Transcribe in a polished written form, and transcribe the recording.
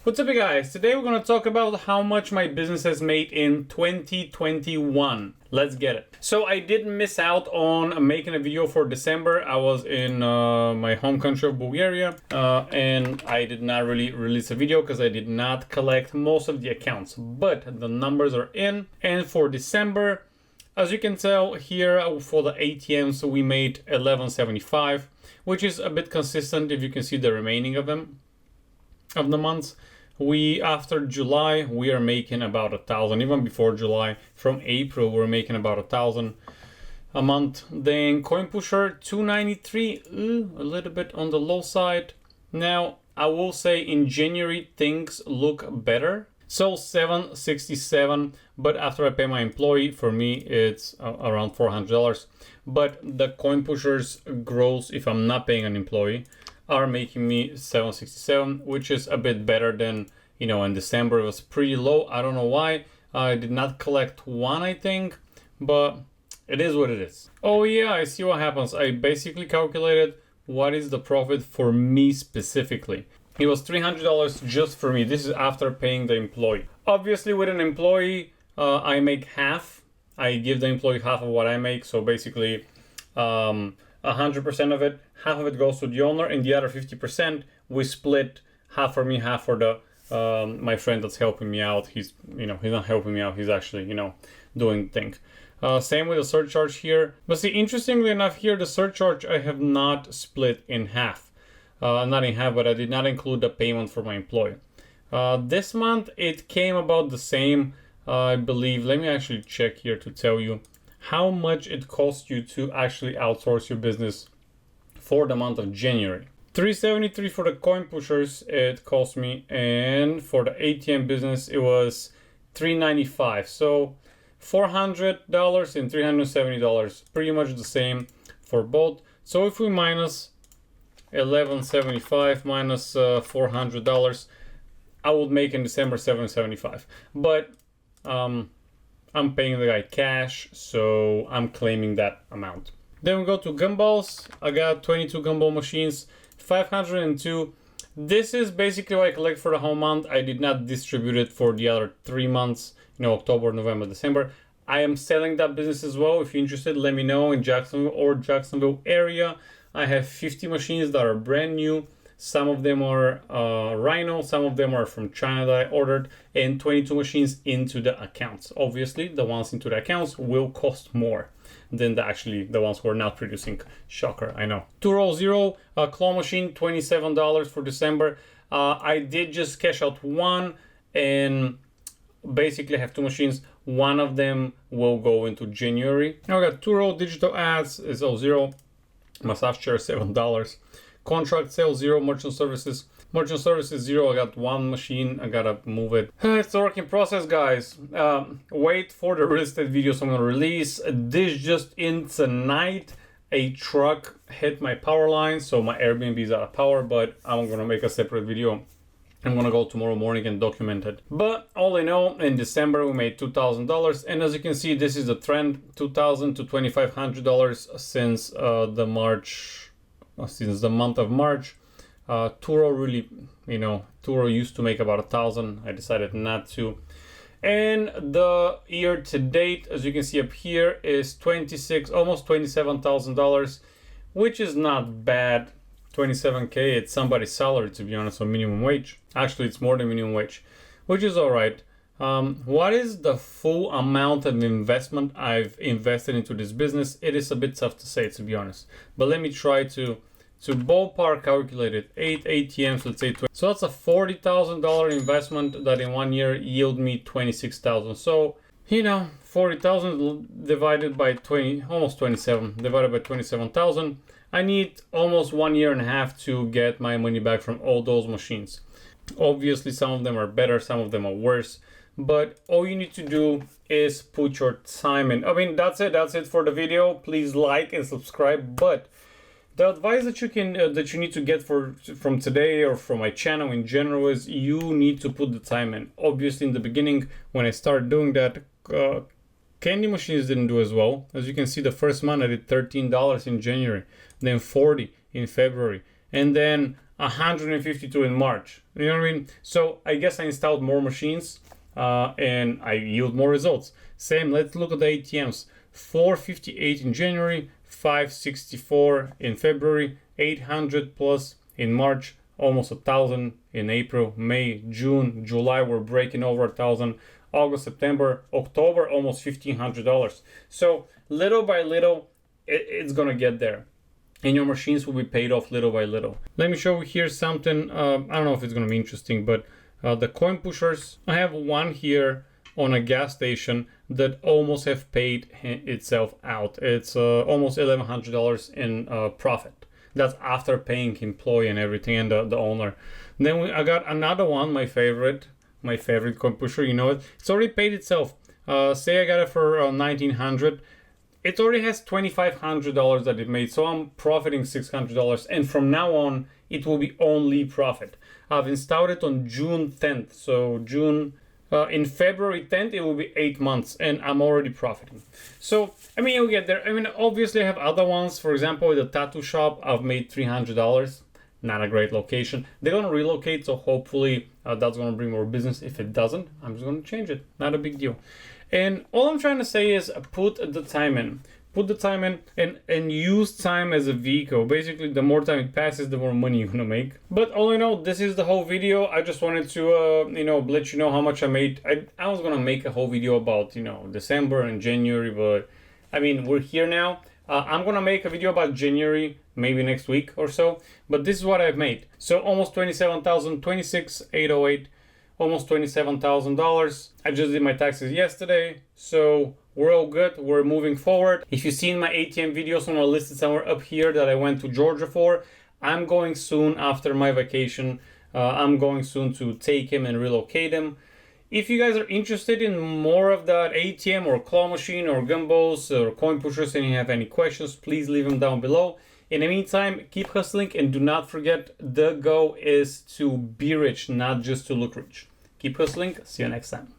What's up, you guys? Today we're going to talk about how much my business has made in 2021. Let's get it. So I didn't miss out on making a video for December. I was in my home country of Bulgaria and I did not really release a video because I did not collect most of the accounts, but the numbers are in. And for December, as you can tell here, for the ATMs we made $11.75, which is a bit consistent if you can see the remaining of them of the months. After July we are making about 1,000. Even before July, from April, we're making about 1,000 a month. Then coin pusher $2.93, a little bit on the low side. Now I will say in January things look better, so $7.67, but after I pay my employee, for me it's around $400. But the coin pushers gross, if I'm not paying an employee, are making me $7.67, which is a bit better than, you know, in December it was pretty low. I don't know why. I did not collect one, I think, but it is what it is. Oh yeah, I see what happens. I basically calculated what is the profit for me specifically. It was $300 just for me. This is after paying the employee. Obviously with an employee, I make half. I give the employee half of what I make. So basically 100% of it, half of it goes to the owner, and the other 50% we split, half for me, half for the my friend that's helping me out. He's not helping me out, he's actually, doing things. Same with the surcharge here. But see, interestingly enough here, the surcharge I have not split in half. Not in half, but I did not include the payment for my employee. This month it came about the same, I believe. Let me actually check here to tell you how much it costs you to actually outsource your business for the month of January. $373 for the coin pushers it cost me, and for the ATM business it was $395. So $400 and $370, pretty much the same for both. So if we minus $11.75 minus $400, I would make in December $7.75. But I'm paying the guy cash, so I'm claiming that amount. Then we go to gumballs. I got 22 gumball machines, 502. This is basically what I collect for the whole month. I did not distribute it for the other 3 months, October, November, December. I am selling that business as well. If you're interested, let me know. In Jacksonville area, I have 50 machines that are brand new. Some of them are Rhino, some of them are from China that I ordered, and 22 machines into the accounts. Obviously, the ones into the accounts will cost more than the ones who are not producing. Shocker, I know. TURO Zero claw machine, $27 for December. I did just cash out one, and basically I have 2 machines. One of them will go into January. Now I got TURO digital ads, is zero. Massage chair, $7. Contract sales, zero. Merchant services zero. I got 1 machine, I gotta move it. It's a work in process, guys. Wait for the real estate videos I'm gonna release. This just in tonight, a truck hit my power line, so my Airbnb is out of power, but I'm gonna make a separate video. I'm gonna go tomorrow morning and document it. But all in all, in December we made $2,000, and as you can see, this is the trend: $2,000 to $2,500 since the month of March. TURO really, TURO used to make about 1,000. I decided not to. And the year to date, as you can see up here, is almost $27,000, which is not bad. 27K, it's somebody's salary, to be honest, or minimum wage. Actually, it's more than minimum wage, which is all right. What is the full amount of investment I've invested into this business? It is a bit tough to say, to be honest, but let me try to ballpark calculate it. 8 ATMs, let's say 20. So that's a $40,000 investment that in 1 year yield me 26,000. So 40,000 divided by 20, almost 27, divided by 27,000. I need almost 1.5 years to get my money back from all those machines. Obviously, some of them are better, some of them are worse, but all you need to do is put your time in. I mean, that's it for the video. Please like and subscribe. But the advice that you need to get from today or from my channel in general is you need to put the time in. Obviously, in the beginning, when I started doing that, candy machines didn't do as well. As you can see, the first month I did $13 in January, then $40 in February, and then 152 in March. You know what I mean? So I guess I installed more machines and I yield more results. Same, let's look at the ATMs. 458 in January, 564 in February, 800 plus in March, almost 1,000 in April, May, June, July, we're breaking over 1,000. August, September, October, almost $1,500. So little by little, it's gonna get there, and your machines will be paid off little by little. Let me show you here something. I don't know if it's gonna be interesting, but the coin pushers. I have one here on a gas station that almost have paid itself out. It's almost $1,100 in profit. That's after paying employee and everything and the owner. Then I got another one, my favorite coin pusher. You know it. It's already paid itself. Say I got it for $1,900. It already has $2,500 that it made, so I'm profiting $600. And from now on, it will be only profit. I've installed it on June 10th, so in February 10th, it will be 8 months, and I'm already profiting. So, I mean, you'll get there. I mean, obviously, I have other ones. For example, with the tattoo shop, I've made $300. Not a great location. They're going to relocate, so hopefully that's going to bring more business. If it doesn't, I'm just going to change it. Not a big deal. And all I'm trying to say is put the time in. Put the time in and use time as a vehicle. Basically, the more time it passes, the more money you're going to make. But all in all, this is the whole video. I just wanted to, let you know how much I made. I was going to make a whole video about, December and January, but I mean, we're here now. I'm going to make a video about January, maybe next week or so. But this is what I've made. So almost $27,000, $26,808. Almost $27,000. I just did my taxes yesterday, so we're all good. We're moving forward. If you've seen my ATM videos, I'm gonna list it somewhere up here that I went to Georgia for. I'm going soon after my vacation. I'm going soon to take him and relocate him. If you guys are interested in more of that ATM or claw machine or gumballs or coin pushers and you have any questions, please leave them down below. In the meantime, keep hustling and do not forget the goal is to be rich, not just to look rich. Keep hustling. See you next time.